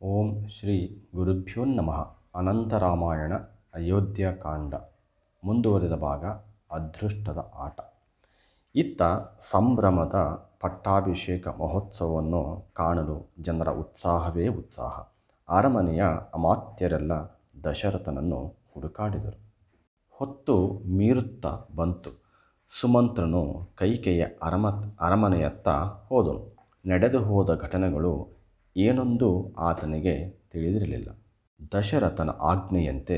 ಓಂ ಶ್ರೀ ಗುರುಭ್ಯೋ ನಮಃ. ಅನಂತರಾಮಾಯಣ ಅಯೋಧ್ಯಕಾಂಡ ಮುಂದುವರಿದ ಭಾಗ. ಅದೃಷ್ಟದ ಆಟ. ಇತ್ತ ಸಂಭ್ರಮದ ಪಟ್ಟಾಭಿಷೇಕ ಮಹೋತ್ಸವವನ್ನು ಕಾಣಲು ಜನರ ಉತ್ಸಾಹವೇ ಉತ್ಸಾಹ. ಅರಮನೆಯ ಅಮಾತ್ಯರೆಲ್ಲ ದಶರಥನನ್ನು ಹುಡುಕಾಡಿದರು. ಹೊತ್ತು ಮೀರುತ್ತಾ ಬಂತು. ಸುಮಂತ್ರನು ಕೈಕೆಯ ಅರಮನೆಯತ್ತ ಹೋದನು. ನಡೆದು ಹೋದ ಘಟನೆಗಳು ಏನೊಂದು ಆತನಿಗೆ ತಿಳಿದಿರಲಿಲ್ಲ. ದಶರಥನ ಆಜ್ಞೆಯಂತೆ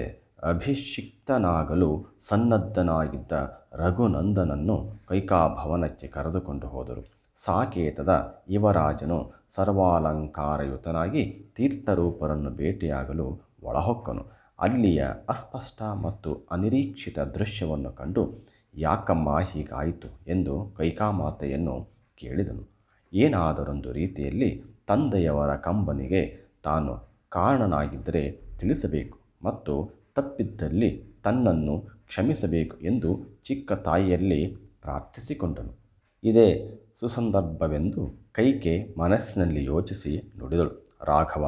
ಅಭಿಷಿಕ್ತನಾಗಲು ಸನ್ನದ್ಧನಾಗಿದ್ದ ರಘುನಂದನನ್ನು ಕೈಕಾಭವನಕ್ಕೆ ಕರೆದುಕೊಂಡು ಹೋದರು. ಸಾಕೇತದ ಯುವರಾಜನು ಸರ್ವಾಲಂಕಾರಯುತನಾಗಿ ತೀರ್ಥರೂಪರನ್ನು ಭೇಟಿಯಾಗಲು ಒಳಹೊಕ್ಕನು. ಅಲ್ಲಿಯ ಅಸ್ಪಷ್ಟ ಮತ್ತು ಅನಿರೀಕ್ಷಿತ ದೃಶ್ಯವನ್ನು ಕಂಡು ಯಾಕಮ್ಮ ಹೀಗಾಯಿತು ಎಂದು ಕೈಕಾಮಾತೆಯನ್ನು ಕೇಳಿದನು. ಏನಾದರೊಂದು ರೀತಿಯಲ್ಲಿ ತಂದೆಯವರ ಕಂಬನಿಗೆ ತಾನು ಕಾರಣನಾಗಿದ್ದರೆ ತಿಳಿಸಬೇಕು ಮತ್ತು ತಪ್ಪಿದ್ದಲ್ಲಿ ತನ್ನನ್ನು ಕ್ಷಮಿಸಬೇಕು ಎಂದು ಚಿಕ್ಕ ತಾಯಿಯಲ್ಲಿ ಪ್ರಾರ್ಥಿಸಿಕೊಂಡನು. ಇದೇ ಸುಸಂದರ್ಭವೆಂದು ಕೈಕೆ ಮನಸ್ಸಿನಲ್ಲಿ ಯೋಚಿಸಿ ನುಡಿದಳು. ರಾಘವ,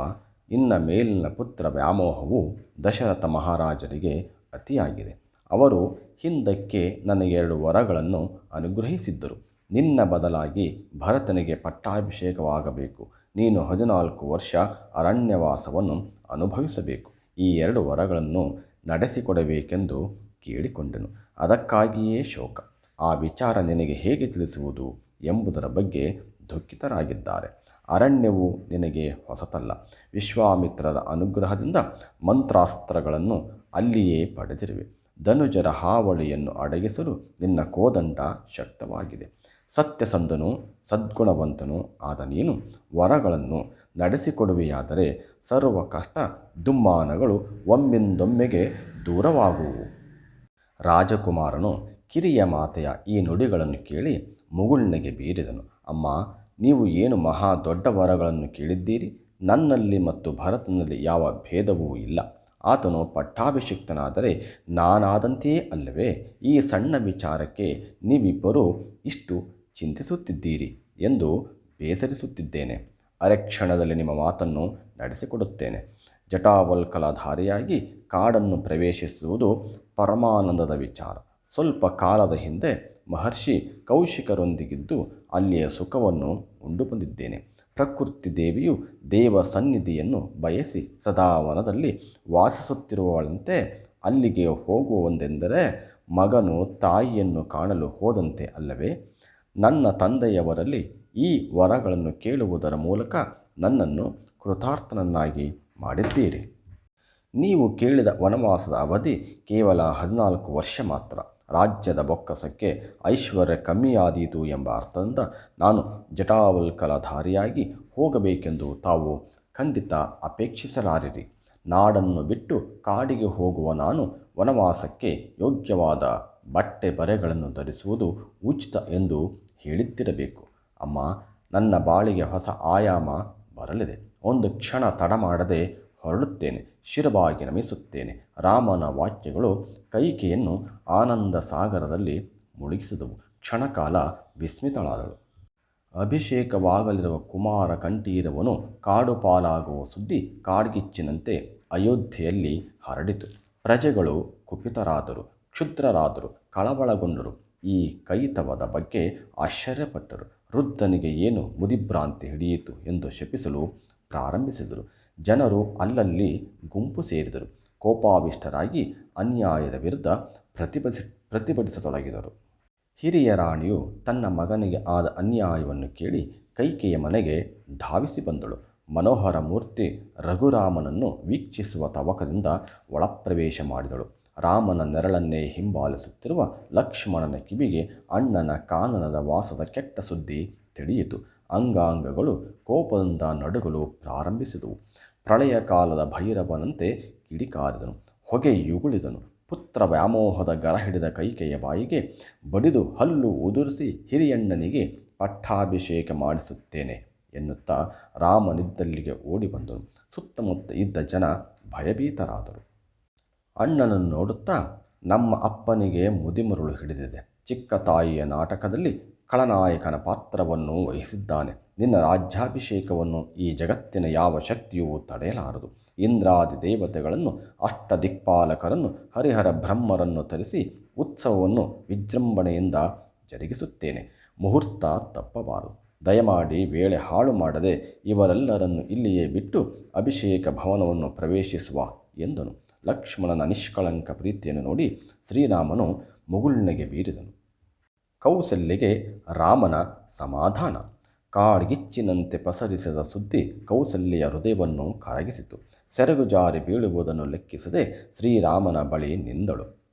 ನಿನ್ನ ಮೇಲಿನ ಪುತ್ರ ವ್ಯಾಮೋಹವು ದಶರಥ ಮಹಾರಾಜರಿಗೆ ಅತಿಯಾಗಿದೆ. ಅವರು ಹಿಂದಕ್ಕೆ ನನಗೆ 2 ವರಗಳನ್ನು ಅನುಗ್ರಹಿಸಿದ್ದರು. ನಿನ್ನ ಬದಲಾಗಿ ಭರತನಿಗೆ ಪಟ್ಟಾಭಿಷೇಕವಾಗಬೇಕು. ನೀನು 14 ವರ್ಷ ಅರಣ್ಯವಾಸವನ್ನು ಅನುಭವಿಸಬೇಕು. ಈ 2 ವರಗಳನ್ನು ನಡೆಸಿಕೊಡಬೇಕೆಂದು ಕೇಳಿಕೊಂಡನು. ಅದಕ್ಕಾಗಿಯೇ ಶೋಕ. ಆ ವಿಚಾರ ನಿನಗೆ ಹೇಗೆ ತಿಳಿಸುವುದು ಎಂಬುದರ ಬಗ್ಗೆ ದುಃಖಿತರಾಗಿದ್ದಾರೆ. ಅರಣ್ಯವು ನಿನಗೆ ಹೊಸತಲ್ಲ. ವಿಶ್ವಾಮಿತ್ರರ ಅನುಗ್ರಹದಿಂದ ಮಂತ್ರಾಸ್ತ್ರಗಳನ್ನು ಅಲ್ಲಿಯೇ ಪಡೆದಿರುವೆ. ಧನುಜರ ಹಾವಳಿಯನ್ನು ಅಡಗಿಸಲು ನಿನ್ನ ಕೋದಂಡ ಶಕ್ತವಾಗಿದೆ. ಸತ್ಯಸಂಧನು ಸದ್ಗುಣವಂತನು ಆದ ನೀನು ವರಗಳನ್ನು ನಡೆಸಿಕೊಡುವೆಯಾದರೆ ಸರ್ವ ಕಷ್ಟ ದುಮ್ಮಾನಗಳು ಒಮ್ಮಿಂದೊಮ್ಮೆಗೆ ದೂರವಾಗುವು. ರಾಜಕುಮಾರನು ಕಿರಿಯ ಮಾತೆಯ ಈ ನುಡಿಗಳನ್ನು ಕೇಳಿ ಮುಗುಳ್ನೆಗೆ ಬೀರಿದನು. ಅಮ್ಮ, ನೀವು ಏನು ಮಹಾ ದೊಡ್ಡ ವರಗಳನ್ನು ಕೇಳಿದ್ದೀರಿ? ನನ್ನಲ್ಲಿ ಮತ್ತು ಭರತನಲ್ಲಿ ಯಾವ ಭೇದವೂ ಇಲ್ಲ. ಆತನು ಪಟ್ಟಾಭಿಷಿಕ್ತನಾದರೆ ನಾನಾದಂತೆಯೇ ಅಲ್ಲವೇ? ಈ ಸಣ್ಣ ವಿಚಾರಕ್ಕೆ ನೀವಿಬ್ಬರೂ ಇಷ್ಟು ಚಿಂತಿಸುತ್ತಿದ್ದೀರಿ ಎಂದು ಬೇಸರಿಸುತ್ತಿದ್ದೇನೆ. ಅರೆಕ್ಷಣದಲ್ಲಿ ನಿಮ್ಮ ಮಾತನ್ನು ನಡೆಸಿಕೊಡುತ್ತೇನೆ. ಜಟಾವಲ್ಕಲಧಾರಿಯಾಗಿ ಕಾಡನ್ನು ಪ್ರವೇಶಿಸುವುದು ಪರಮಾನಂದದ ವಿಚಾರ. ಸ್ವಲ್ಪ ಕಾಲದ ಹಿಂದೆ ಮಹರ್ಷಿ ಕೌಶಿಕರೊಂದಿಗಿದ್ದು ಅಲ್ಲಿಯ ಸುಖವನ್ನು ಉಂಡು ಬಂದಿದ್ದೇನೆ. ಪ್ರಕೃತಿ ದೇವಿಯು ದೇವ ಸನ್ನಿಧಿಯನ್ನು ಬಯಸಿ ಸದಾ ವನದಲ್ಲಿ ವಾಸಿಸುತ್ತಿರುವವಳಂತೆ ಅಲ್ಲಿಗೆ ಹೋಗುವುದೆಂದರೆ ಮಗನು ತಾಯಿಯನ್ನು ಕಾಣಲು ಹೋದಂತೆ ಅಲ್ಲವೇ? ನನ್ನ ತಂದೆಯವರಲ್ಲಿ ಈ ವರಗಳನ್ನು ಕೇಳುವುದರ ಮೂಲಕ ನನ್ನನ್ನು ಕೃತಾರ್ಥನನ್ನಾಗಿ ಮಾಡಿದ್ದೀರಿ. ನೀವು ಕೇಳಿದ ವನವಾಸದ ಅವಧಿ ಕೇವಲ 14 ವರ್ಷ ಮಾತ್ರ. ರಾಜ್ಯದ ಬೊಕ್ಕಸಕ್ಕೆ ಐಶ್ವರ್ಯ ಕಮ್ಮಿಯಾದೀತು ಎಂಬ ಅರ್ಥದಿಂದ ನಾನು ಜಟಾವಲ್ಕಲಧಾರಿಯಾಗಿ ಹೋಗಬೇಕೆಂದು ತಾವು ಖಂಡಿತ ಅಪೇಕ್ಷಿಸಲಾರಿರಿ. ನಾಡನ್ನು ಬಿಟ್ಟು ಕಾಡಿಗೆ ಹೋಗುವ ನಾನು ವನವಾಸಕ್ಕೆ ಯೋಗ್ಯವಾದ ಬಟ್ಟೆ ಬರೆಗಳನ್ನು ಧರಿಸುವುದು ಉಚಿತ ಎಂದು ಹೇಳಿದ್ದಿರಬೇಕು. ಅಮ್ಮ, ನನ್ನ ಬಾಳಿಗೆ ಹೊಸ ಆಯಾಮ ಬರಲಿದೆ. ಒಂದು ಕ್ಷಣ ತಡ ಮಾಡದೆ ಹೊರಡುತ್ತೇನೆ. ಶಿರವಾಗಿ ನಮಿಸುತ್ತೇನೆ. ರಾಮನ ವಾಕ್ಯಗಳು ಕೈಕೆಯನ್ನು ಆನಂದ ಸಾಗರದಲ್ಲಿ ಮುಳುಗಿಸಿದವು. ಕ್ಷಣಕಾಲ ವಿಸ್ಮಿತಳಾದಳು. ಅಭಿಷೇಕವಾಗಲಿರುವ ಕುಮಾರ ಕಂಠೀರವನು ಕಾಡು ಪಾಲಾಗುವ ಸುದ್ದಿ ಕಾಡ್ಗಿಚ್ಚಿನಂತೆ ಅಯೋಧ್ಯೆಯಲ್ಲಿ ಹರಡಿತು. ಪ್ರಜೆಗಳು ಕುಪಿತರಾದರು, ಕ್ಷುದ್ರರಾದರು, ಕಳವಳಗೊಂಡರು. ಈ ಕೈತವದ ಬಗ್ಗೆ ಆಶ್ಚರ್ಯಪಟ್ಟರು. ವೃದ್ಧನಿಗೆ ಏನು ಮುದಿಭ್ರಾಂತಿ ಹಿಡಿಯಿತು ಎಂದು ಶಪಿಸಲು ಪ್ರಾರಂಭಿಸಿದರು. ಜನರು ಅಲ್ಲಲ್ಲಿ ಗುಂಪು ಸೇರಿದರು. ಕೋಪಾವಿಷ್ಟರಾಗಿ ಅನ್ಯಾಯದ ವಿರುದ್ಧ ಪ್ರತಿಭಟಿಸತೊಡಗಿದರು. ಹಿರಿಯ ರಾಣಿಯು ತನ್ನ ಮಗನಿಗೆ ಆದ ಅನ್ಯಾಯವನ್ನು ಕೇಳಿ ಕೈಕೆಯ ಮನೆಗೆ ಧಾವಿಸಿ ಬಂದಳು. ಮನೋಹರ ಮೂರ್ತಿ ರಘುರಾಮನನ್ನು ವೀಕ್ಷಿಸುವ ತವಕದಿಂದ ಒಳಪ್ರವೇಶ ಮಾಡಿದಳು. ರಾಮನ ನೆರಳನ್ನೇ ಹಿಂಬಾಲಿಸುತ್ತಿರುವ ಲಕ್ಷ್ಮಣನ ಕಿವಿಗೆ ಅಣ್ಣನ ಕಾನನದ ವಾಸದ ಕೆಟ್ಟ ಸುದ್ದಿ ತಿಳಿಯಿತು. ಅಂಗಾಂಗಗಳು ಕೋಪದಿಂದ ನಡುಗಲು ಪ್ರಾರಂಭಿಸಿದವು. ಪ್ರಳಯ ಕಾಲದ ಭೈರವನಂತೆ ಕಿಡಿಕಾರಿದನು, ಹೊಗೆಯುಗುಳಿದನು. ಪುತ್ರ ವ್ಯಾಮೋಹದ ಗರ ಹಿಡಿದ ಕೈಕೆಯ ಬಾಯಿಗೆ ಬಡಿದು ಹಲ್ಲು ಉದುರಿಸಿ ಹಿರಿಯಣ್ಣನಿಗೆ ಪಟ್ಟಾಭಿಷೇಕ ಮಾಡಿಸುತ್ತೇನೆ ಎನ್ನುತ್ತಾ ರಾಮನಿದ್ದಲ್ಲಿಗೆ ಓಡಿ ಬಂದನು. ಸುತ್ತಮುತ್ತ ಇದ್ದ ಜನ ಭಯಭೀತರಾದರು. ಅಣ್ಣನನ್ನು ನೋಡುತ್ತಾ, ನಮ್ಮ ಅಪ್ಪನಿಗೆ ಮುದಿಮರುಳು ಹಿಡಿದಿದೆ. ಚಿಕ್ಕ ತಾಯಿಯ ನಾಟಕದಲ್ಲಿ ಖಳನಾಯಕನ ಪಾತ್ರವನ್ನು ವಹಿಸಿದ್ದಾನೆ. ನಿನ್ನ ರಾಜ್ಯಾಭಿಷೇಕವನ್ನು ಈ ಜಗತ್ತಿನ ಯಾವ ಶಕ್ತಿಯೂ ತಡೆಯಲಾರದು. ಇಂದ್ರಾದಿ ದೇವತೆಗಳನ್ನು, ಅಷ್ಟದಿಕ್ಪಾಲಕರನ್ನು, ಹರಿಹರ ಬ್ರಹ್ಮರನ್ನು ತರಿಸಿ ಉತ್ಸವವನ್ನು ವಿಜೃಂಭಣೆಯಿಂದ ಜರುಗಿಸುತ್ತೇನೆ. ಮುಹೂರ್ತ ತಪ್ಪಬಾರದು. ದಯಮಾಡಿ ವೇಳೆ ಹಾಳು ಮಾಡದೆ ಇವರೆಲ್ಲರನ್ನು ಇಲ್ಲಿಯೇ ಬಿಟ್ಟು ಅಭಿಷೇಕ ಭವನವನ್ನು ಪ್ರವೇಶಿಸುವ ಎಂದನು. ಲಕ್ಷ್ಮಣನ ನಿಷ್ಕಳಂಕ ಪ್ರೀತಿಯನ್ನು ನೋಡಿ ಶ್ರೀರಾಮನು ಮುಗುಳ್ನಗೆ ಬೀರಿದನು. ಕೌಸಲ್ಯಗೆ ರಾಮನ ಸಮಾಧಾನ. ಕಾಡ್ಗಿಚ್ಚಿನಂತೆ ಪಸರಿಸಿದ ಸುದ್ದಿ ಕೌಸಲ್ಯೆಯ ಹೃದಯವನ್ನು ಕರಗಿಸಿತು. ಸೆರಗು ಜಾರಿ ಬೀಳುವುದನ್ನು ಲೆಕ್ಕಿಸದೆ ಶ್ರೀರಾಮನ ಬಳಿ ನಿಂದಳು.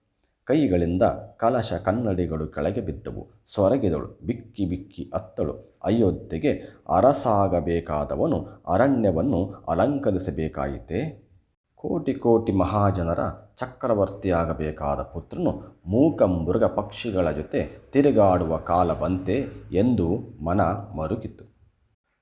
ಕೈಗಳಿಂದ ಕಲಶ ಕನ್ನಡಿಗಳು ಕೆಳಗೆ ಬಿದ್ದವು. ಸೊರಗಿದಳು. ಬಿಕ್ಕಿ ಬಿಕ್ಕಿ ಅತ್ತಳು. ಅಯೋಧ್ಯೆಗೆ ಅರಸಾಗಬೇಕಾದವನು ಅರಣ್ಯವನ್ನು ಅಲಂಕರಿಸಬೇಕಾಯಿತೆ? ಕೋಟಿ ಕೋಟಿ ಮಹಾಜನರ ಚಕ್ರವರ್ತಿಯಾಗಬೇಕಾದ ಪುತ್ರನು ಮೂಕ ಮೃಗ ಪಕ್ಷಿಗಳ ಜೊತೆ ತಿರುಗಾಡುವ ಕಾಲ ಬಂತೆ ಎಂದು ಮನ ಮರುಗಿತು.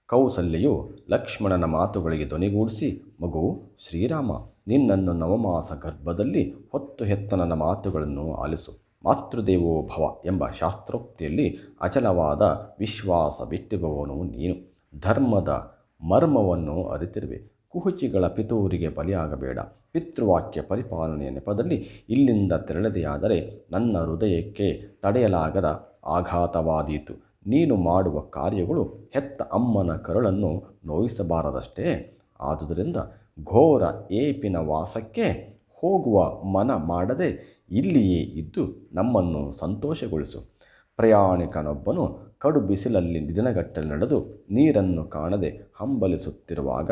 ಕೌಸಲ್ಯೆಯು ಲಕ್ಷ್ಮಣನ ಮಾತುಗಳಿಗೆ ಧ್ವನಿಗೂಡಿಸಿ, ಮಗು ಶ್ರೀರಾಮ, ನಿನ್ನನ್ನು ನವಮಾಸ ಗರ್ಭದಲ್ಲಿ ಹೊತ್ತು ಹೆತ್ತ ನನ್ನ ಮಾತುಗಳನ್ನು ಆಲಿಸು. ಮಾತೃದೇವೋ ಭವ ಎಂಬ ಶಾಸ್ತ್ರೋಕ್ತಿಯಲ್ಲಿ ಅಚಲವಾದ ವಿಶ್ವಾಸ ಬಿಟ್ಟಿರುವವನು ನೀನು. ಧರ್ಮದ ಮರ್ಮವನ್ನು ಅರಿತಿರುವೆ. ಕುಹುಚಿಗಳ ಪಿತೂರಿಗೆ ಬಲಿಯಾಗಬೇಡ. ಪಿತೃವಾಕ್ಯ ಪರಿಪಾಲನೆಯ ನೆಪದಲ್ಲಿ ಇಲ್ಲಿಂದ ತೆರಳದೆಯಾದರೆ ನನ್ನ ಹೃದಯಕ್ಕೆ ತಡೆಯಲಾಗದ ಆಘಾತವಾದೀತು. ನೀನು ಮಾಡುವ ಕಾರ್ಯಗಳು ಹೆತ್ತ ಅಮ್ಮನ ಕರುಳನ್ನು ನೋಯಿಸಬಾರದಷ್ಟೇ. ಆದುದರಿಂದ ಘೋರ ಏಪಿನ ವಾಸಕ್ಕೆ ಹೋಗುವ ಮನ ಮಾಡದೆ ಇಲ್ಲಿಯೇ ಇದ್ದು ನಮ್ಮನ್ನು ಸಂತೋಷಗೊಳಿಸು. ಪ್ರಯಾಣಿಕನೊಬ್ಬನು ಕಡು ಬಿಸಿಲಲ್ಲಿ ದಿನಗಟ್ಟಲೆ ನಡೆದು ನೀರನ್ನು ಕಾಣದೆ ಹಂಬಲಿಸುತ್ತಿರುವಾಗ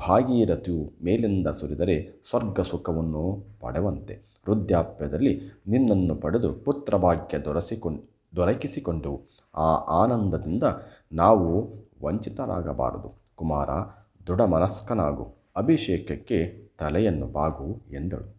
ಭಾಗೀರಥಿಯು ಮೇಲಿಂದ ಸುರಿದರೆ ಸ್ವರ್ಗ ಸುಖವನ್ನು ಪಡೆವಂತೆ ವೃದ್ಧಾಪ್ಯದಲ್ಲಿ ನಿನ್ನನ್ನು ಪಡೆದು ಪುತ್ರಭಾಗ್ಯ ದೊರಕಿಸಿಕೊಂಡು ಆ ಆನಂದದಿಂದ ನಾವು ವಂಚಿತರಾಗಬಾರದು. ಕುಮಾರ, ದೃಢಮನಸ್ಕನಾಗು. ಅಭಿಷೇಕಕ್ಕೆ ತಲೆಯನ್ನು ಬಾಗು ಎಂದಳು.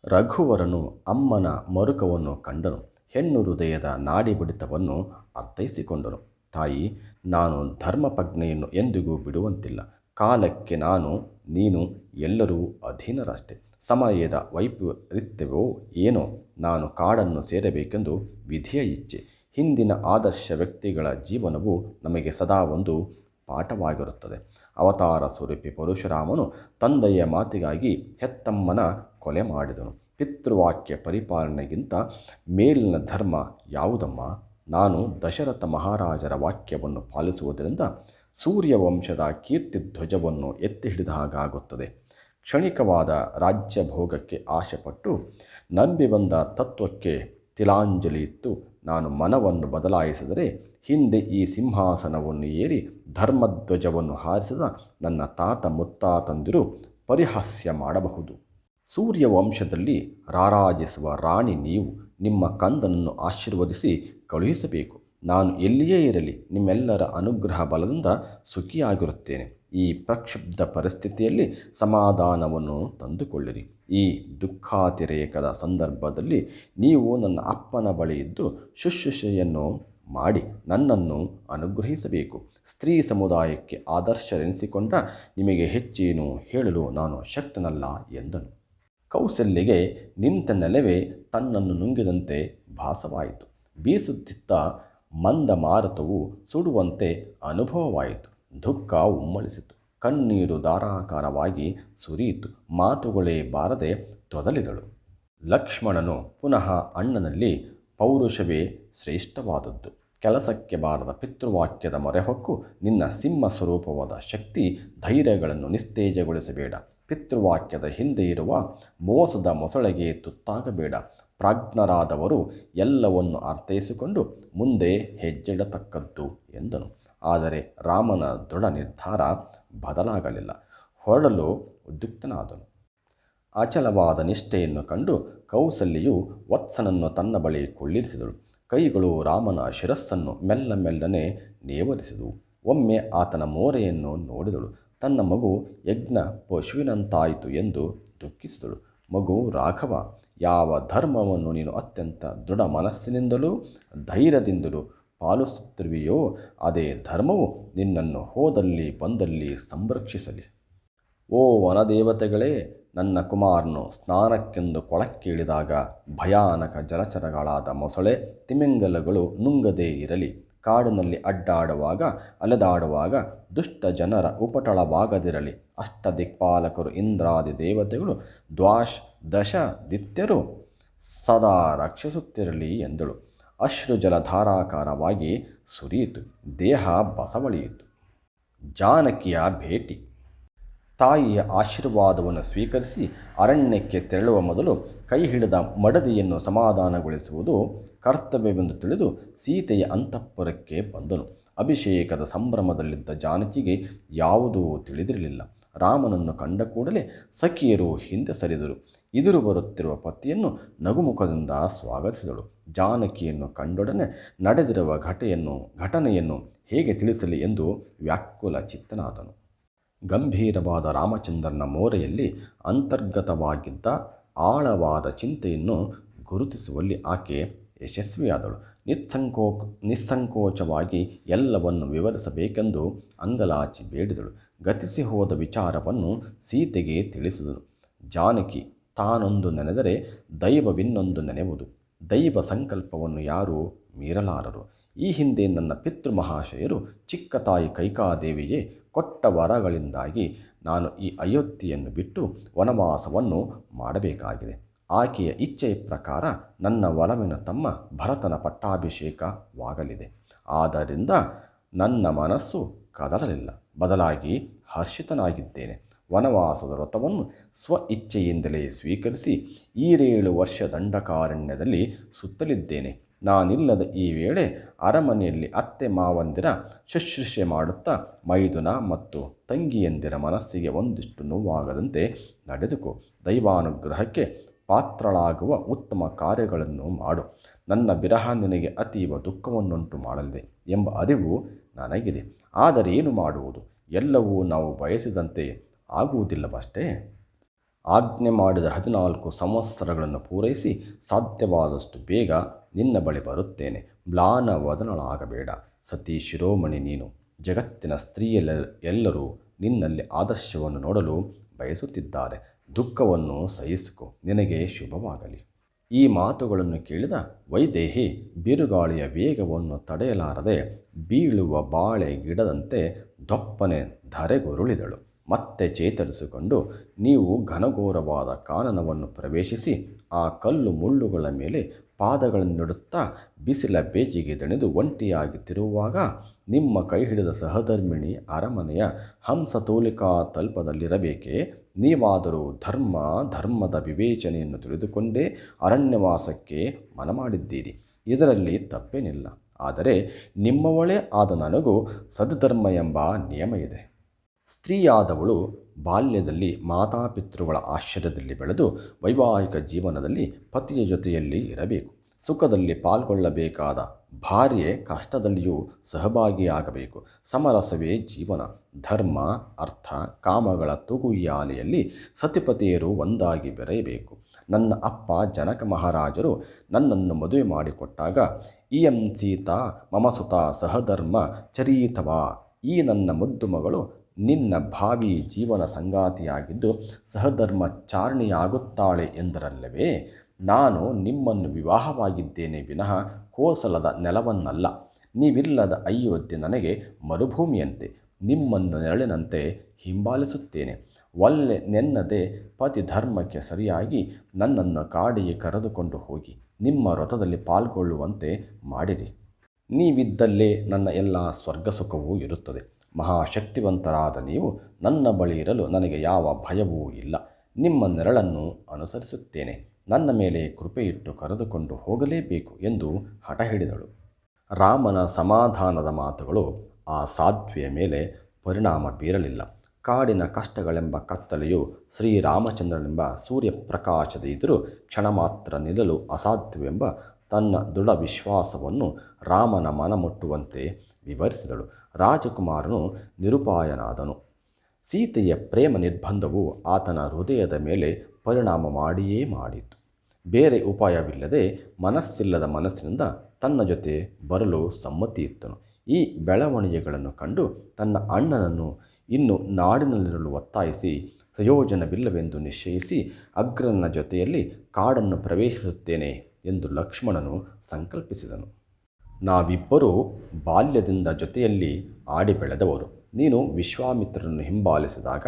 ರಘುವರನು ಅಮ್ಮನ ಮರುಕವನ್ನು ಕಂಡನು. ಹೆಣ್ಣು ಹೃದಯದ ನಾಡಿ ಬಡಿತವನ್ನು ಅರ್ಥೈಸಿಕೊಂಡನು. ತಾಯಿ, ನಾನು ಧರ್ಮಪ್ರಜ್ಞೆಯನ್ನು ಎಂದಿಗೂ ಬಿಡುವಂತಿಲ್ಲ. ಕಾಲಕ್ಕೆ ನಾನು ನೀನು ಎಲ್ಲರೂ ಅಧೀನರಷ್ಟೇ. ಸಮಯದ ವೈಪರೀತ್ಯವೋ ಏನೋ ನಾನು ಕಾಡನ್ನು ಸೇರಬೇಕೆಂದು ವಿಧಿಯ ಇಚ್ಛೆ. ಹಿಂದಿನ ಆದರ್ಶ ವ್ಯಕ್ತಿಗಳ ಜೀವನವು ನಮಗೆ ಸದಾ ಒಂದು ಪಾಠವಾಗಿರುತ್ತದೆ. ಅವತಾರ ಸ್ವರೂಪಿ ಪರಶುರಾಮನು ತಂದೆಯ ಮಾತಿಗಾಗಿ ಹೆತ್ತಮ್ಮನ ಕೊಲೆ ಮಾಡಿದನು. ಪಿತೃವಾಕ್ಯ ಪರಿಪಾಲನೆಗಿಂತ ಮೇಲಿನ ಧರ್ಮ ಯಾವುದಮ್ಮ? ನಾನು ದಶರಥ ಮಹಾರಾಜರ ವಾಕ್ಯವನ್ನು ಪಾಲಿಸುವುದರಿಂದ ಸೂರ್ಯವಂಶದ ಕೀರ್ತಿ ಧ್ವಜವನ್ನು ಎತ್ತಿ ಹಿಡಿದ ಹಾಗಾಗುತ್ತದೆ. ಕ್ಷಣಿಕವಾದ ರಾಜ್ಯ ಭೋಗಕ್ಕೆ ಆಶೆಪಟ್ಟು ನಂಬಿ ಬಂದ ತತ್ವಕ್ಕೆ ತಿಲಾಂಜಲಿ ಇತ್ತು ನಾನು ಮನವನ್ನು ಬದಲಾಯಿಸಿದರೆ ಹಿಂದೆ ಈ ಸಿಂಹಾಸನವನ್ನು ಏರಿ ಧರ್ಮಧ್ವಜವನ್ನು ಹಾರಿಸಿದ ನನ್ನ ತಾತ ಮುತ್ತಾತಂದಿರು ಪರಿಹಾಸ್ಯ ಮಾಡಬಹುದು. ಸೂರ್ಯವಂಶದಲ್ಲಿ ರಾರಾಜಿಸುವ ರಾಣಿ ನೀವು. ನಿಮ್ಮ ಕಂದನನ್ನು ಆಶೀರ್ವದಿಸಿ ಕಳುಹಿಸಬೇಕು. ನಾನು ಎಲ್ಲಿಯೇ ಇರಲಿ ನಿಮ್ಮೆಲ್ಲರ ಅನುಗ್ರಹ ಬಲದಿಂದ ಸುಖಿಯಾಗಿರುತ್ತೇನೆ. ಈ ಪ್ರಕ್ಷುಬ್ಧ ಪರಿಸ್ಥಿತಿಯಲ್ಲಿ ಸಮಾಧಾನವನ್ನು ತಂದುಕೊಳ್ಳಿರಿ. ಈ ದುಃಖಾತಿರೇಕದ ಸಂದರ್ಭದಲ್ಲಿ ನೀವು ನನ್ನ ಅಪ್ಪನ ಬಳಿ ಇದ್ದು ಶುಶ್ರೂಷೆಯನ್ನು ಮಾಡಿ ನನ್ನನ್ನು ಅನುಗ್ರಹಿಸಬೇಕು. ಸ್ತ್ರೀ ಸಮುದಾಯಕ್ಕೆ ಆದರ್ಶರೆನಿಸಿಕೊಂಡ ನಿಮಗೆ ಹೆಚ್ಚೇನು ಹೇಳಲು ನಾನು ಶಕ್ತನಲ್ಲ ಎಂದನು. ಕೌಸಲ್ಯಗೆ ನಿಂತ ನೆಲವೇ ತನ್ನನ್ನು ನುಂಗಿದಂತೆ ಭಾಸವಾಯಿತು. ಬೀಸುತ್ತಿದ್ದ ಮಂದ ಮಾರುತವು ಸುಡುವಂತೆ ಅನುಭವವಾಯಿತು. ದುಃಖ ಉಮ್ಮಳಿಸಿತು. ಕಣ್ಣೀರು ಧಾರಾಕಾರವಾಗಿ ಸುರಿಯಿತು. ಮಾತುಗಳೇ ಬಾರದೆ ತೊದಲಿದಳು. ಲಕ್ಷ್ಮಣನು ಪುನಃ ಅಣ್ಣನಲ್ಲಿ ಪೌರುಷವೇ ಶ್ರೇಷ್ಠವಾದದ್ದು. ಕೆಲಸಕ್ಕೆ ಬಾರದ ಪಿತೃವಾಕ್ಯದ ಮೊರೆಹೊಕ್ಕು ನಿನ್ನ ಸಿಂಹ ಸ್ವರೂಪವಾದ ಶಕ್ತಿ ಧೈರ್ಯಗಳನ್ನು ನಿಸ್ತೇಜಗೊಳಿಸಬೇಡ. ಪಿತೃವಾಕ್ಯದ ಹಿಂದೆ ಇರುವ ಮೋಸದ ಮೊಸಳೆಗೆ ತುತ್ತಾಗಬೇಡ. ಪ್ರಾಜ್ಞರಾದವರು ಎಲ್ಲವನ್ನು ಅರ್ಥೈಸಿಕೊಂಡು ಮುಂದೆ ಹೆಜ್ಜೆಡತಕ್ಕದ್ದು ಎಂದನು. ಆದರೆ ರಾಮನ ದೃಢ ನಿರ್ಧಾರ ಬದಲಾಗಲಿಲ್ಲ. ಹೊರಡಲು ಉದ್ಯುಕ್ತನಾದನು. ಅಚಲವಾದ ನಿಷ್ಠೆಯನ್ನು ಕಂಡು ಕೌಸಲ್ಯೆಯು ವತ್ಸನನ್ನು ತನ್ನ ಬಳಿ ಕೊಳ್ಳಿರಿಸಿದಳು. ಕೈಗಳು ರಾಮನ ಶಿರಸ್ಸನ್ನು ಮೆಲ್ಲ ಮೆಲ್ಲನೆ ನೇವರಿಸಿದವು. ಒಮ್ಮೆ ಆತನ ಮೋರೆಯನ್ನು ನೋಡಿದಳು. ತನ್ನ ಮಗು ಯಜ್ಞ ಪಶುವಿನಂತಾಯಿತು ಎಂದು ದುಃಖಿಸಿದಳು. ಮಗು ರಾಘವ, ಯಾವ ಧರ್ಮವನ್ನು ನೀನು ಅತ್ಯಂತ ದೃಢ ಮನಸ್ಸಿನಿಂದಲೂ ಧೈರ್ಯದಿಂದಲೂ ಪಾಲಿಸುತ್ತಿರುವೆಯೋ ಅದೇ ಧರ್ಮವು ನಿನ್ನನ್ನು ಹೋದಲ್ಲಿ ಬಂದಲ್ಲಿ ಸಂರಕ್ಷಿಸಲಿ. ಓ ವನದೇವತೆಗಳೇ, ನನ್ನ ಕುಮಾರನು ಸ್ನಾನಕ್ಕೆಂದು ಕೊಳಕ್ಕೆ ಇಳಿದಾಗ ಭಯಾನಕ ಜಲಚರಗಳಾದ ಮೊಸಳೆ ತಿಮಿಂಗಲಗಳು ನುಂಗದೇ ಇರಲಿ. ಕಾಡಿನಲ್ಲಿ ಅಡ್ಡಾಡುವಾಗ ಅಲೆದಾಡುವಾಗ ದುಷ್ಟ ಜನರ ಉಪಟಳವಾಗದಿರಲಿ. ಅಷ್ಟದಿಕ್ಪಾಲಕರು ಇಂದ್ರಾದಿ ದೇವತೆಗಳು ದಶ ದಿತ್ಯರು ಸದಾ ರಕ್ಷಿಸುತ್ತಿರಲಿ ಎಂದಳು. ಅಶ್ರು ಜಲಧಾರಾಕಾರವಾಗಿ ಸುರಿಯಿತು. ದೇಹ ಬಸವಳಿಯಿತು. ಜಾನಕಿಯ ಭೇಟಿ. ತಾಯಿಯ ಆಶೀರ್ವಾದವನ್ನು ಸ್ವೀಕರಿಸಿ ಅರಣ್ಯಕ್ಕೆ ತೆರಳುವ ಮೊದಲು ಕೈ ಹಿಡಿದ ಮಡದಿಯನ್ನು ಸಮಾಧಾನಗೊಳಿಸುವುದು ಕರ್ತವ್ಯವೆಂದು ತಿಳಿದು ಸೀತೆಯ ಅಂತಃಪುರಕ್ಕೆ ಬಂದನು. ಅಭಿಷೇಕದ ಸಂಭ್ರಮದಲ್ಲಿದ್ದ ಜಾನಕಿಗೆ ಯಾವುದೂ ತಿಳಿದಿರಲಿಲ್ಲ. ರಾಮನನ್ನು ಕಂಡ ಕೂಡಲೇ ಸಖಿಯರು ಹಿಂದೆ ಸರಿದರು. ಎದುರು ಬರುತ್ತಿರುವ ಪತಿಯನ್ನು ನಗುಮುಖದಿಂದ ಸ್ವಾಗತಿಸಿದಳು. ಜಾನಕಿಯನ್ನು ಕಂಡೊಡನೆ ನಡೆದಿರುವ ಘಟನೆಯನ್ನು ಹೇಗೆ ತಿಳಿಸಲಿ ಎಂದು ವ್ಯಾಕುಲ ಚಿತ್ತನಾದನು. ಗಂಭೀರವಾದ ರಾಮಚಂದ್ರನ ಮೋರೆಯಲ್ಲಿ ಅಂತರ್ಗತವಾಗಿದ್ದ ಆಳವಾದ ಚಿಂತೆಯನ್ನು ಗುರುತಿಸುವಲ್ಲಿ ಆಕೆ ಯಶಸ್ವಿಯಾದಳು. ನಿಸ್ಸಂಕೋಚವಾಗಿ ಎಲ್ಲವನ್ನು ವಿವರಿಸಬೇಕೆಂದು ಅಂಗಲಾಚಿ ಬೇಡಿದಳು. ಗತಿಸಿ ಹೋದ ವಿಚಾರವನ್ನು ಸೀತೆಗೆ ತಿಳಿಸಿದನು. ಜಾನಕಿ ತಾನೊಂದು ನೆನೆದರೆ ದೈವವಿನ್ನೊಂದು ನೆನೆಯುವುದು. ದೈವ ಸಂಕಲ್ಪವನ್ನು ಯಾರೂ ಮೀರಲಾರರು. ಈ ಹಿಂದೆ ನನ್ನ ಪಿತೃಮಹಾಶಯರು ಚಿಕ್ಕ ತಾಯಿ ಕೈಕಾದೇವಿಯೇ ಕೊಟ್ಟ ವರಗಳಿಂದಾಗಿ ನಾನು ಈ ಅಯೋಧ್ಯೆಯನ್ನು ಬಿಟ್ಟು ವನವಾಸವನ್ನು ಮಾಡಬೇಕಾಗಿದೆ. ಆಕೆಯ ಇಚ್ಛೆಯ ಪ್ರಕಾರ ನನ್ನ ಒಲವಿನ ತಮ್ಮ ಭರತನ ಪಟ್ಟಾಭಿಷೇಕವಾಗಲಿದೆ. ಆದ್ದರಿಂದ ನನ್ನ ಮನಸ್ಸು ಕದಲಲಿಲ್ಲ, ಬದಲಾಗಿ ಹರ್ಷಿತನಾಗಿದ್ದೇನೆ. ವನವಾಸದ ವ್ರತವನ್ನು ಸ್ವ ಇಚ್ಛೆಯಿಂದಲೇ ಸ್ವೀಕರಿಸಿ 7 ವರ್ಷ ದಂಡಕಾರಣ್ಯದಲ್ಲಿ ಸುತ್ತಲಿದ್ದೇನೆ. ನಾನಿಲ್ಲದ ಈ ವೇಳೆ ಅರಮನೆಯಲ್ಲಿ ಅತ್ತೆ ಮಾವಂದಿರ ಶುಶ್ರೂಷೆ ಮಾಡುತ್ತಾ ಮೈದುನ ಮತ್ತು ತಂಗಿಯಂದಿರ ಮನಸ್ಸಿಗೆ ಒಂದಿಷ್ಟು ನೋವಾಗದಂತೆ ನಡೆದುಕೋ. ದೈವಾನುಗ್ರಹಕ್ಕೆ ಪಾತ್ರಳಾಗುವ ಉತ್ತಮ ಕಾರ್ಯಗಳನ್ನು ಮಾಡು. ನನ್ನ ವಿರಹ ನಿನಗೆ ಅತೀವ ದುಃಖವನ್ನುಂಟು ಮಾಡಲಿದೆ ಎಂಬ ಅರಿವು ನನಗಿದೆ. ಆದರೆ ಏನು ಮಾಡುವುದು? ಎಲ್ಲವೂ ನಾವು ಬಯಸಿದಂತೆ ಆಗುವುದಿಲ್ಲವಷ್ಟೇ. ಆಜ್ಞೆ ಮಾಡಿದ 14 ಸಂವತ್ಸರಗಳನ್ನು ಪೂರೈಸಿ ಸಾಧ್ಯವಾದಷ್ಟು ಬೇಗ ನಿನ್ನ ಬಳಿ ಬರುತ್ತೇನೆ. ಮ್ಲಾನ ವದನಳಾಗಬೇಡ. ಸತಿ ಶಿರೋಮಣಿ ನೀನು. ಜಗತ್ತಿನ ಸ್ತ್ರೀಯೆಲ್ಲರೂ ನಿನ್ನಲ್ಲಿ ಆದರ್ಶವನ್ನು ನೋಡಲು ಬಯಸುತ್ತಿದ್ದಾರೆ. ದುಃಖವನ್ನು ಸಹಿಸಿಕೊ. ನಿನಗೆ ಶುಭವಾಗಲಿ. ಈ ಮಾತುಗಳನ್ನು ಕೇಳಿದ ವೈದೇಹಿ ಬಿರುಗಾಳಿಯ ವೇಗವನ್ನು ತಡೆಯಲಾರದೆ ಬೀಳುವ ಬಾಳೆ ಗಿಡದಂತೆ ದೊಪ್ಪನೆ ಧರೆಗುರುಳಿದಳು. ಮತ್ತೆ ಚೇತರಿಸಿಕೊಂಡು ನೀವು ಘನಘೋರವಾದ ಕಾನನವನ್ನು ಪ್ರವೇಶಿಸಿ ಆ ಕಲ್ಲು ಮುಳ್ಳುಗಳ ಮೇಲೆ ಪಾದಗಳನ್ನಿಡುತ್ತಾ ಬಿಸಿಲ ಬೇಜಿಗೆ ದಣಿದು ಒಂಟಿಯಾಗಿ ತಿರುಗುವಾಗ ನಿಮ್ಮ ಕೈ ಹಿಡಿದ ಸಹಧರ್ಮಿಣಿ ಅರಮನೆಯ ಹಂಸತೂಲಿಕಾ ತಲ್ಪದಲ್ಲಿರಬೇಕೇ? ನೀವಾದರೂ ಧರ್ಮದ ವಿವೇಚನೆಯನ್ನು ತಿಳಿದುಕೊಂಡೇ ಅರಣ್ಯವಾಸಕ್ಕೆ ಮನಮಾಡಿದ್ದೀರಿ. ಇದರಲ್ಲಿ ತಪ್ಪೇನಿಲ್ಲ. ಆದರೆ ನಿಮ್ಮವಳೇ ಆದ ನನಗೂ ಸದ್ಧರ್ಮ ಎಂಬ ನಿಯಮ ಇದೆ. ಸ್ತ್ರೀಯಾದವಳು ಬಾಲ್ಯದಲ್ಲಿ ಮಾತಾಪಿತೃಗಳ ಆಶ್ರಯದಲ್ಲಿ ಬೆಳೆದು ವೈವಾಹಿಕ ಜೀವನದಲ್ಲಿ ಪತಿಯ ಜೊತೆಯಲ್ಲಿ ಇರಬೇಕು. ಸುಖದಲ್ಲಿ ಪಾಲ್ಗೊಳ್ಳಬೇಕಾದ ಭಾರ್ಯೆ ಕಷ್ಟದಲ್ಲಿಯೂ ಸಹಭಾಗಿಯಾಗಬೇಕು. ಸಮರಸವೇ ಜೀವನ. ಧರ್ಮ, ಅರ್ಥ, ಕಾಮಗಳ ತೂಗುಯ್ಯಾಲೆಯಲ್ಲಿ ಸತಿಪತಿಯರು ಒಂದಾಗಿ ಬೆರೆಯಬೇಕು. ನನ್ನ ಅಪ್ಪ ಜನಕ ಮಹಾರಾಜರು ನನ್ನನ್ನು ಮದುವೆ ಮಾಡಿಕೊಟ್ಟಾಗ ಇಯಂ ಸೀತಾ ಮಮ ಸುತ ಸಹಧರ್ಮ ಚರೀತವಾ, ಈ ನನ್ನ ಮುದ್ದು ಮಗಳು ನಿನ್ನ ಭಾವಿ ಜೀವನ ಸಂಗಾತಿಯಾಗಿದ್ದು ಸಹಧರ್ಮಚಾರಿಣಿಯಾಗುತ್ತಾಳೆ ಎಂದರಲ್ಲವೇ? ನಾನು ನಿಮ್ಮನ್ನು ವಿವಾಹವಾಗಿದ್ದೇನೆ ವಿನಃ ಕೋಸಲದ ನೆಲವನ್ನಲ್ಲ. ನೀವಿಲ್ಲದ ಅಯೋಧ್ಯೆ ನನಗೆ ಮರುಭೂಮಿಯಂತೆ. ನಿಮ್ಮನ್ನು ನೆರಳಿನಂತೆ ಹಿಂಬಾಲಿಸುತ್ತೇನೆ. ಒಲ್ಲೆ ನೆನ್ನದೆ ಪತಿ ಧರ್ಮಕ್ಕೆ ಸರಿಯಾಗಿ ನನ್ನನ್ನು ಕಾಡಿಗೆ ಕರೆದುಕೊಂಡು ಹೋಗಿ ನಿಮ್ಮ ವ್ರತದಲ್ಲಿ ಪಾಲ್ಗೊಳ್ಳುವಂತೆ ಮಾಡಿರಿ. ನೀವಿದ್ದಲ್ಲೇ ನನ್ನ ಎಲ್ಲ ಸ್ವರ್ಗ ಸುಖವೂ ಇರುತ್ತದೆ. ಮಹಾಶಕ್ತಿವಂತರಾದ ನೀವು ನನ್ನ ಬಳಿ ಇರಲು ನನಗೆ ಯಾವ ಭಯವೂ ಇಲ್ಲ. ನಿಮ್ಮ ನೆರಳನ್ನು ಅನುಸರಿಸುತ್ತೇನೆ. ನನ್ನ ಮೇಲೆ ಕೃಪೆಯಿಟ್ಟು ಕರೆದುಕೊಂಡು ಹೋಗಲೇಬೇಕು ಎಂದು ಹಠ ಹಿಡಿದಳು. ರಾಮನ ಸಮಾಧಾನದ ಮಾತುಗಳು ಆ ಸಾಧ್ವಿಯ ಮೇಲೆ ಪರಿಣಾಮ ಬೀರಲಿಲ್ಲ. ಕಾಡಿನ ಕಷ್ಟಗಳೆಂಬ ಕತ್ತಲೆಯು ಶ್ರೀರಾಮಚಂದ್ರನೆಂಬ ಸೂರ್ಯಪ್ರಕಾಶದ ಎದುರು ಕ್ಷಣ ಮಾತ್ರ ನಿಲ್ಲಲು ಅಸಾಧ್ಯವೆಂಬ ತನ್ನ ದೃಢ ವಿಶ್ವಾಸವನ್ನು ರಾಮನ ಮನಮುಟ್ಟುವಂತೆ ವಿವರಿಸಿದಳು. ರಾಜಕುಮಾರನು ನಿರುಪಾಯನಾದನು. ಸೀತೆಯ ಪ್ರೇಮ ನಿರ್ಬಂಧವು ಆತನ ಹೃದಯದ ಮೇಲೆ ಪರಿಣಾಮ ಮಾಡಿಯೇ ಮಾಡಿತು. ಬೇರೆ ಉಪಾಯವಿಲ್ಲದೆ ಮನಸ್ಸಿಲ್ಲದ ಮನಸ್ಸಿನಿಂದ ತನ್ನ ಜೊತೆ ಬರಲು ಸಮ್ಮತಿಯಿತ್ತನು. ಈ ಬೆಳವಣಿಗೆಗಳನ್ನು ಕಂಡು ತನ್ನ ಅಣ್ಣನನ್ನು ಇನ್ನು ನಾಡಿನಲ್ಲಿರಲು ಒತ್ತಾಯಿಸಿ ಪ್ರಯೋಜನವಿಲ್ಲವೆಂದು ನಿಶ್ಚಯಿಸಿ ಅಗ್ರನ ಜೊತೆಯಲ್ಲಿ ಕಾಡನ್ನು ಪ್ರವೇಶಿಸುತ್ತೇನೆ ಎಂದು ಲಕ್ಷ್ಮಣನು ಸಂಕಲ್ಪಿಸಿದನು. ನಾವಿಬ್ಬರೂ ಬಾಲ್ಯದಿಂದ ಜೊತೆಯಲ್ಲಿ ಆಡಿ ಬೆಳೆದವರು. ನೀನು ವಿಶ್ವಾಮಿತ್ರರನ್ನು ಹಿಂಬಾಲಿಸಿದಾಗ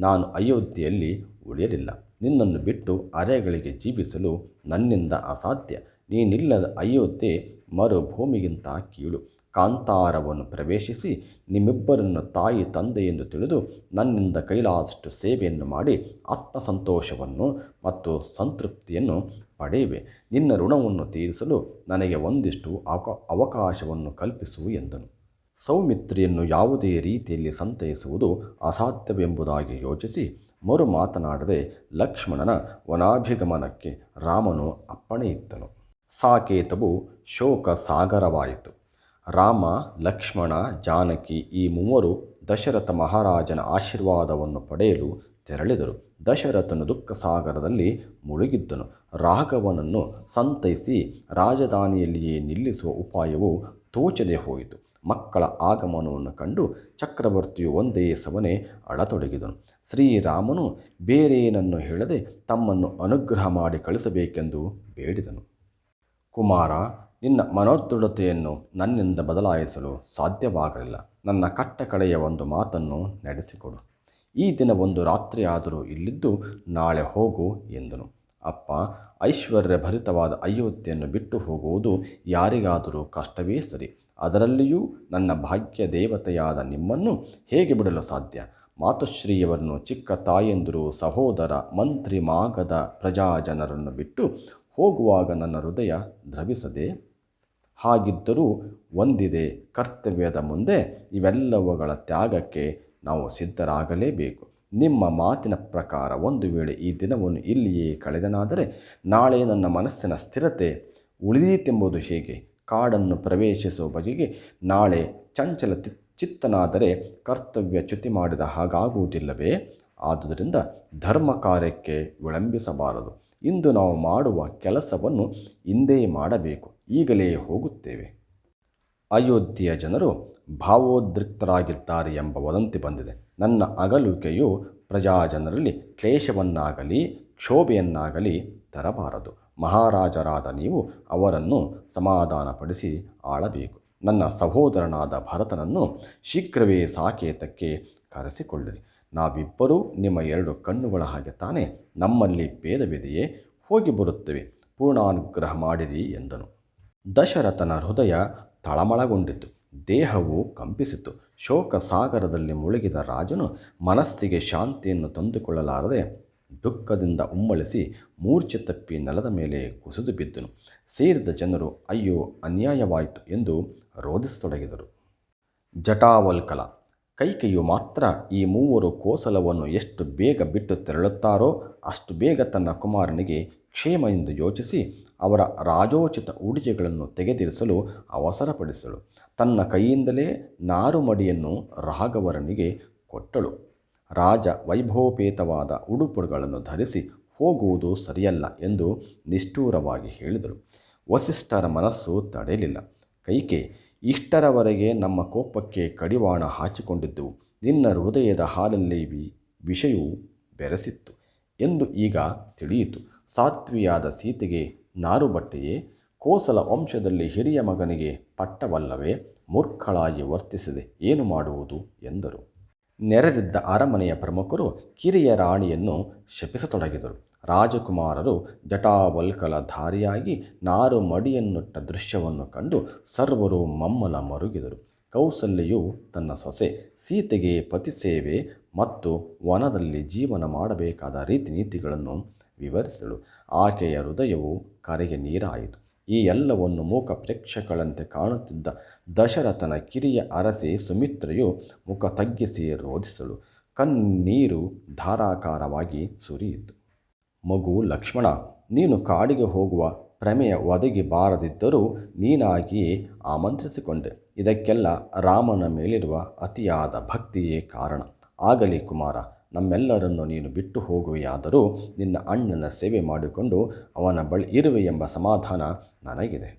ನಾನು ಅಯೋಧ್ಯೆಯಲ್ಲಿ ಉಳಿಯಲಿಲ್ಲ. ನಿನ್ನನ್ನು ಬಿಟ್ಟು ಅರೆಗಳಿಗೆ ಜೀವಿಸಲು ನನ್ನಿಂದ ಅಸಾಧ್ಯ. ನೀನಿಲ್ಲದ ಅಯೋಧ್ಯೆ ಮರುಭೂಮಿಗಿಂತ ಕೀಳು. ಕಾಂತಾರವನ್ನು ಪ್ರವೇಶಿಸಿ ನಿಮ್ಮಿಬ್ಬರನ್ನು ತಾಯಿ ತಂದೆಯೆಂದು ತಿಳಿದು ನನ್ನಿಂದ ಕೈಲಾದಷ್ಟು ಸೇವೆಯನ್ನು ಮಾಡಿ ಆತ್ಮಸಂತೋಷವನ್ನು ಮತ್ತು ಸಂತೃಪ್ತಿಯನ್ನು ಪಡೆಯುವೆ. ನಿನ್ನ ಋಣವನ್ನು ತೀರಿಸಲು ನನಗೆ ಒಂದಿಷ್ಟು ಅವಕಾಶವನ್ನು ಕಲ್ಪಿಸು ಎಂದನು. ಸೌಮಿತ್ರಿಯನ್ನು ಯಾವುದೇ ರೀತಿಯಲ್ಲಿ ಸಂತೈಸುವುದು ಅಸಾಧ್ಯವೆಂಬುದಾಗಿ ಯೋಚಿಸಿ ಮರು ಮಾತನಾಡದೆ ಲಕ್ಷ್ಮಣನ ವನಾಭಿಗಮನಕ್ಕೆ ರಾಮನು ಅಪ್ಪಣೆಯಿತ್ತನು. ಸಾಕೇತವು ಶೋಕ ಸಾಗರವಾಯಿತು. ರಾಮ, ಲಕ್ಷ್ಮಣ, ಜಾನಕಿ ಈ ಮೂವರು ದಶರಥ ಮಹಾರಾಜನ ಆಶೀರ್ವಾದವನ್ನು ಪಡೆಯಲು ತೆರಳಿದರು. ದಶರಥನು ದುಃಖ ಸಾಗರದಲ್ಲಿ ಮುಳುಗಿದ್ದನು. ರಾಘವನನ್ನು ಸಂತೈಸಿ ರಾಜಧಾನಿಯಲ್ಲಿಯೇ ನಿಲ್ಲಿಸುವ ಉಪಾಯವು ತೋಚದೆ ಹೋಯಿತು. ಮಕ್ಕಳ ಆಗಮನವನ್ನು ಕಂಡು ಚಕ್ರವರ್ತಿಯು ಒಂದೇ ಸಮನೆ ಅಳತೊಡಗಿದನು. ಶ್ರೀರಾಮನು ಬೇರೇನನ್ನು ಹೇಳದೆ ತಮ್ಮನ್ನು ಅನುಗ್ರಹ ಮಾಡಿ ಕಳಿಸಬೇಕೆಂದು ಬೇಡಿದನು. ಕುಮಾರ, ನಿನ್ನ ಮನೋದೃಢತೆಯನ್ನು ನನ್ನಿಂದ ಬದಲಾಯಿಸಲು ಸಾಧ್ಯವಾಗಲಿಲ್ಲ. ನನ್ನ ಕಟ್ಟ ಕಡೆಯ ಒಂದು ಮಾತನ್ನು ನಡೆಸಿಕೊಡು. ಈ ದಿನ ಒಂದು ರಾತ್ರಿಯಾದರೂ ಇಲ್ಲಿದ್ದು ನಾಳೆ ಹೋಗು ಎಂದನು. ಅಪ್ಪ, ಐಶ್ವರ್ಯಭರಿತವಾದ ಅಯೋಧ್ಯೆಯನ್ನು ಬಿಟ್ಟು ಹೋಗುವುದು ಯಾರಿಗಾದರೂ ಕಷ್ಟವೇ ಸರಿ. ಅದರಲ್ಲಿಯೂ ನನ್ನ ಭಾಗ್ಯ ದೇವತೆಯಾದ ನಿಮ್ಮನ್ನು ಹೇಗೆ ಬಿಡಲು ಸಾಧ್ಯ? ಮಾತುಶ್ರೀಯವರನ್ನು, ಚಿಕ್ಕ ತಾಯಂದಿರು, ಸಹೋದರ, ಮಂತ್ರಿ, ಮಾಗದ ಪ್ರಜಾಜನರನ್ನು ಬಿಟ್ಟು ಹೋಗುವಾಗ ನನ್ನ ಹೃದಯ ದ್ರವಿಸದೆ? ಹಾಗಿದ್ದರೂ ಒಂದಿದೆ, ಕರ್ತವ್ಯದ ಮುಂದೆ ಇವೆಲ್ಲವುಗಳ ತ್ಯಾಗಕ್ಕೆ ನಾವು ಸಿದ್ಧರಾಗಲೇಬೇಕು. ನಿಮ್ಮ ಮಾತಿನ ಪ್ರಕಾರ ಒಂದು ವೇಳೆ ಈ ದಿನವನ್ನು ಇಲ್ಲಿಯೇ ಕಳೆದನಾದರೆ ನಾಳೆ ನನ್ನ ಮನಸ್ಸಿನ ಸ್ಥಿರತೆ ಉಳಿದೀತೆಂಬುದು ಹೇಗೆ? ಕಾಡನ್ನು ಪ್ರವೇಶಿಸುವ ಬಗೆಗೆ ನಾಳೆ ಚಂಚಲ ಚಿತ್ತನಾದರೆ ಕರ್ತವ್ಯ ಚ್ಯುತಿ ಮಾಡಿದ ಹಾಗಾಗುವುದಿಲ್ಲವೇ? ಆದುದರಿಂದ ಧರ್ಮ ಕಾರ್ಯಕ್ಕೆ ವಿಳಂಬಿಸಬಾರದು. ಇಂದು ನಾವು ಮಾಡುವ ಕೆಲಸವನ್ನು ಇಂದೇ ಮಾಡಬೇಕು. ಈಗಲೇ ಹೋಗುತ್ತೇವೆ. ಅಯೋಧ್ಯೆಯ ಜನರು ಭಾವೋದ್ರಿಕ್ತರಾಗಿದ್ದಾರೆ ಎಂಬ ವದಂತಿ ಬಂದಿದೆ. ನನ್ನ ಅಗಲುವಿಕೆಯು ಪ್ರಜಾಜನರಲ್ಲಿ ಕ್ಲೇಶವನ್ನಾಗಲಿ ಕ್ಷೋಭೆಯನ್ನಾಗಲಿ ತರಬಾರದು. ಮಹಾರಾಜರಾದ ನೀವು ಅವರನ್ನು ಸಮಾಧಾನಪಡಿಸಿ ಆಳಬೇಕು. ನನ್ನ ಸಹೋದರನಾದ ಭರತನನ್ನು ಶೀಘ್ರವೇ ಸಾಕೇತಕ್ಕೆ ಕರೆಸಿಕೊಳ್ಳಿರಿ. ನಾವಿಬ್ಬರೂ ನಿಮ್ಮ 2 ಕಣ್ಣುಗಳ ಹಾಗೆ ತಾನೇ. ನಮ್ಮಲ್ಲಿ ಭೇದವಿದೆಯೇ? ಹೋಗಿ ಬರುತ್ತೇವೆ. ಪೂರ್ಣಾನುಗ್ರಹ ಮಾಡಿರಿ ಎಂದನು. ದಶರಥನ ಹೃದಯ ತಳಮಳಗೊಂಡಿತು. ದೇಹವು ಕಂಪಿಸಿತು. ಶೋಕ ಸಾಗರದಲ್ಲಿ ಮುಳುಗಿದ ರಾಜನು ಮನಸ್ಸಿಗೆ ಶಾಂತಿಯನ್ನು ತಂದುಕೊಳ್ಳಲಾರದೆ ದುಃಖದಿಂದ ಉಮ್ಮಳಿಸಿ ಮೂರ್ಛೆ ತಪ್ಪಿ ನೆಲದ ಮೇಲೆ ಕುಸಿದು ಬಿದ್ದನು. ಸೇರಿದ ಜನರು ಅಯ್ಯೋ, ಅನ್ಯಾಯವಾಯಿತು ಎಂದು ರೋಧಿಸತೊಡಗಿದರು. ಜಟಾವಲ್ಕಲ ಕೈಕೆಯು ಮಾತ್ರ ಈ ಮೂವರು ಕೋಸಲವನ್ನು ಎಷ್ಟು ಬೇಗ ಬಿಟ್ಟು ತೆರಳುತ್ತಾರೋ ಅಷ್ಟು ಬೇಗ ತನ್ನ ಕುಮಾರನಿಗೆ ಕ್ಷೇಮ ಎಂದು ಯೋಚಿಸಿ ಅವರ ರಾಜೋಚಿತ ಉಡುಗೆಗಳನ್ನು ತೆಗೆದಿರಿಸಲು ಅವಸರಪಡಿಸಳು. ತನ್ನ ಕೈಯಿಂದಲೇ ನಾರುಮಡಿಯನ್ನು ರಾಘವರನಿಗೆ ಕೊಟ್ಟಳು. ರಾಜ ವೈಭವೋಪೇತವಾದ ಉಡುಪುಗಳನ್ನು ಧರಿಸಿ ಹೋಗುವುದು ಸರಿಯಲ್ಲ ಎಂದು ನಿಷ್ಠೂರವಾಗಿ ಹೇಳಿದಳು. ವಸಿಷ್ಠರ ಮನಸ್ಸು ತಡೆಯಲಿಲ್ಲ. ಕೈಕೆ, ಇಷ್ಟರವರೆಗೆ ನಮ್ಮ ಕೋಪಕ್ಕೆ ಕಡಿವಾಣ ಹಾಕಿಕೊಂಡಿದ್ದೆವು. ನಿನ್ನ ಹೃದಯದ ಹಾಲಲ್ಲಿ ವಿಷಯವು ಬೆರೆಸಿತ್ತು ಎಂದು ಈಗ ತಿಳಿಯಿತು. ಸಾಧ್ವಿಯಾದ ಸೀತೆಗೆ ನಾರು ಬಟ್ಟೆಯೇ? ಕೋಸಲ ವಂಶದಲ್ಲಿ ಹಿರಿಯ ಮಗನಿಗೆ ಪಟ್ಟವಲ್ಲವೇ? ಮೂರ್ಖಳಾಗಿ ವರ್ತಿಸಿದೆ, ಏನು ಮಾಡುವುದು ಎಂದರು. ನೆರೆದಿದ್ದ ಅರಮನೆಯ ಪ್ರಮುಖರು ಕಿರಿಯ ರಾಣಿಯನ್ನು ಶಪಿಸತೊಡಗಿದರು. ರಾಜಕುಮಾರರು ಜಟಾವಲ್ಕಲಧಾರಿಯಾಗಿ ನಾರು ಮಡಿಯನ್ನುಟ್ಟ ದೃಶ್ಯವನ್ನು ಕಂಡು ಸರ್ವರು ಮಮ್ಮಲ ಮರುಗಿದರು. ಕೌಸಲ್ಯೆಯು ತನ್ನ ಸೊಸೆ ಸೀತೆಗೆ ಪತಿ ಸೇವೆ ಮತ್ತು ವನದಲ್ಲಿ ಜೀವನ ಮಾಡಬೇಕಾದ ರೀತಿ ನೀತಿಗಳನ್ನು ವಿವರಿಸಿದಳು. ಆಕೆಯ ಹೃದಯವು ಕರೆಗೆ ನೀರಾಯಿತು. ಈ ಎಲ್ಲವನ್ನು ಮೂಕ ಪ್ರೇಕ್ಷಕಳಂತೆ ಕಾಣುತ್ತಿದ್ದ ದಶರಥನ ಕಿರಿಯ ಅರಸೆ ಸುಮಿತ್ರೆಯು ಮುಖ ತಗ್ಗಿಸಿ ರೋಧಿಸಳು. ಕಣ್ಣೀರು ಧಾರಾಕಾರವಾಗಿ ಸುರಿಯಿತು. ಮಗು ಲಕ್ಷ್ಮಣ, ನೀನು ಕಾಡಿಗೆ ಹೋಗುವ ಪ್ರಮೇಯ ಒದಗಿ ಬಾರದಿದ್ದರೂ ನೀನಾಗಿಯೇ ಆಮಂತ್ರಿಸಿಕೊಂಡೆ. ಇದಕ್ಕೆಲ್ಲ ರಾಮನ ಮೇಲಿರುವ ಅತಿಯಾದ ಭಕ್ತಿಯೇ ಕಾರಣ. ಆಗಲಿ ಕುಮಾರ, ನಮ್ಮೆಲ್ಲರನ್ನು ನೀನು ಬಿಟ್ಟು ಹೋಗುವೆಯಾದರೂ ನಿನ್ನ ಅಣ್ಣನ ಸೇವೆ ಮಾಡಿಕೊಂಡು ಅವನ ಬಳಿ ಇರುವೆ ಎಂಬ ಸಮಾಧಾನ ನನಗಿದೆ.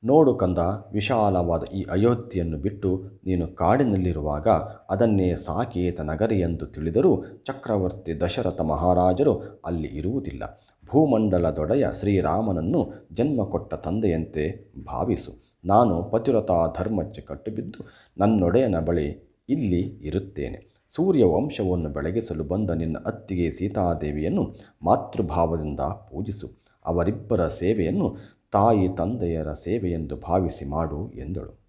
ನೋಡು ಕಂದ, ವಿಶಾಲವಾದ ಈ ಅಯೋಧ್ಯೆಯನ್ನು ಬಿಟ್ಟು ನೀನು ಕಾಡಿನಲ್ಲಿರುವಾಗ ಅದನ್ನೇ ಸಾಕೇತ ನಗರಿ ಎಂದು ತಿಳಿದರೂ ಚಕ್ರವರ್ತಿ ದಶರಥ ಮಹಾರಾಜರು ಅಲ್ಲಿ ಇರುವುದಿಲ್ಲ. ಭೂಮಂಡಲದೊಡೆಯ ಶ್ರೀರಾಮನನ್ನು ಜನ್ಮ ಕೊಟ್ಟ ತಂದೆಯಂತೆ ಭಾವಿಸು. ನಾನು ಪತಿವ್ರತ ಧರ್ಮಕ್ಕೆ ಕಟ್ಟುಬಿದ್ದು ನನ್ನೊಡೆಯನ ಬಳಿ ಇಲ್ಲಿ ಇರುತ್ತೇನೆ. ಸೂರ್ಯ ವಂಶವನ್ನು ಬೆಳಗಿಸಲು ಬಂದ ನಿನ್ನ ಅತ್ತಿಗೆ ಸೀತಾದೇವಿಯನ್ನು ಮಾತೃಭಾವದಿಂದ ಪೂಜಿಸು. ಅವರಿಬ್ಬರ ಸೇವೆಯನ್ನು ತಾಯಿ ತಂದೆಯರ ಸೇವೆಯೆಂದು ಭಾವಿಸಿ ಮಾಡು ಎಂದಳು.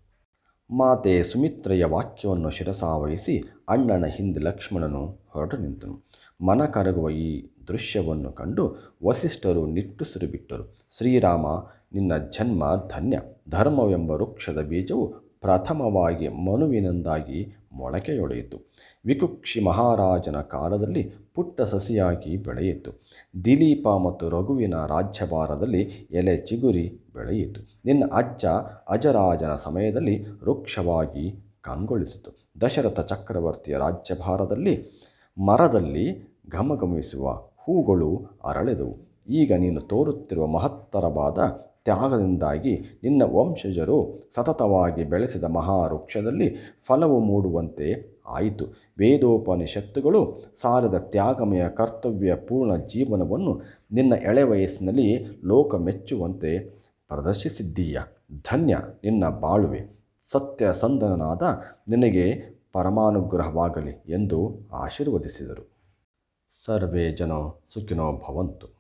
ಮಾತೆ ಸುಮಿತ್ರೆಯ ವಾಕ್ಯವನ್ನು ಶಿರಸಾವಹಿಸಿ ಅಣ್ಣನ ಹಿಂದೆ ಲಕ್ಷ್ಮಣನು ಹೊರಟು ನಿಂತನು. ಮನ ಕರಗುವ ಈ ದೃಶ್ಯವನ್ನು ಕಂಡು ವಸಿಷ್ಠರು ನಿಟ್ಟುಸಿರು ಬಿಟ್ಟರು. ಶ್ರೀರಾಮ, ನಿನ್ನ ಜನ್ಮ ಧನ್ಯ. ಧರ್ಮವೆಂಬ ವೃಕ್ಷದ ಬೀಜವು ಪ್ರಥಮವಾಗಿ ಮನುವಿನಿಂದಾಗಿ ಮೊಳಕೆಯೊಡೆಯಿತು. ವಿಕುಕ್ಷಿ ಮಹಾರಾಜನ ಕಾಲದಲ್ಲಿ ಪುಟ್ಟ ಸಸಿಯಾಗಿ ಬೆಳೆಯಿತು. ದಿಲೀಪ ಮತ್ತು ರಘುವಿನ ರಾಜ್ಯಭಾರದಲ್ಲಿ ಎಲೆ ಚಿಗುರಿ ಬೆಳೆಯಿತು. ನಿನ್ನ ಅಜ್ಜ ಅಜರಾಜನ ಸಮಯದಲ್ಲಿ ವೃಕ್ಷವಾಗಿ ಕಂಗೊಳಿಸಿತು. ದಶರಥ ಚಕ್ರವರ್ತಿಯ ರಾಜ್ಯಭಾರದಲ್ಲಿ ಮರದಲ್ಲಿ ಘಮಘಮಿಸುವ ಹೂಗಳು ಅರಳಿದವು. ಈಗ ನೀನು ತೋರುತ್ತಿರುವ ಮಹತ್ತರವಾದ ತ್ಯಾಗದಿಂದಾಗಿ ನಿನ್ನ ವಂಶಜರು ಸತತವಾಗಿ ಬೆಳೆಸಿದ ಮಹಾವೃಕ್ಷದಲ್ಲಿ ಫಲವು ಮೂಡುವಂತೆ ಆಯಿತು. ವೇದೋಪನಿಷತ್ತುಗಳು ಸಾರಿದ ತ್ಯಾಗಮಯ ಕರ್ತವ್ಯ ಪೂರ್ಣ ಜೀವನವನ್ನು ನಿನ್ನ ಎಳೆ ವಯಸ್ಸಿನಲ್ಲಿ ಲೋಕ ಮೆಚ್ಚುವಂತೆ ಪ್ರದರ್ಶಿಸಿದ್ದೀಯ. ಧನ್ಯ ನಿನ್ನ ಬಾಳುವೆ. ಸತ್ಯಸಂಧನಾದ ನಿನಗೆ ಪರಮಾನುಗ್ರಹವಾಗಲಿ ಎಂದು ಆಶೀರ್ವದಿಸಿದರು. ಸರ್ವೇ ಜನೋ ಸುಖಿನೋ ಭವಂತು.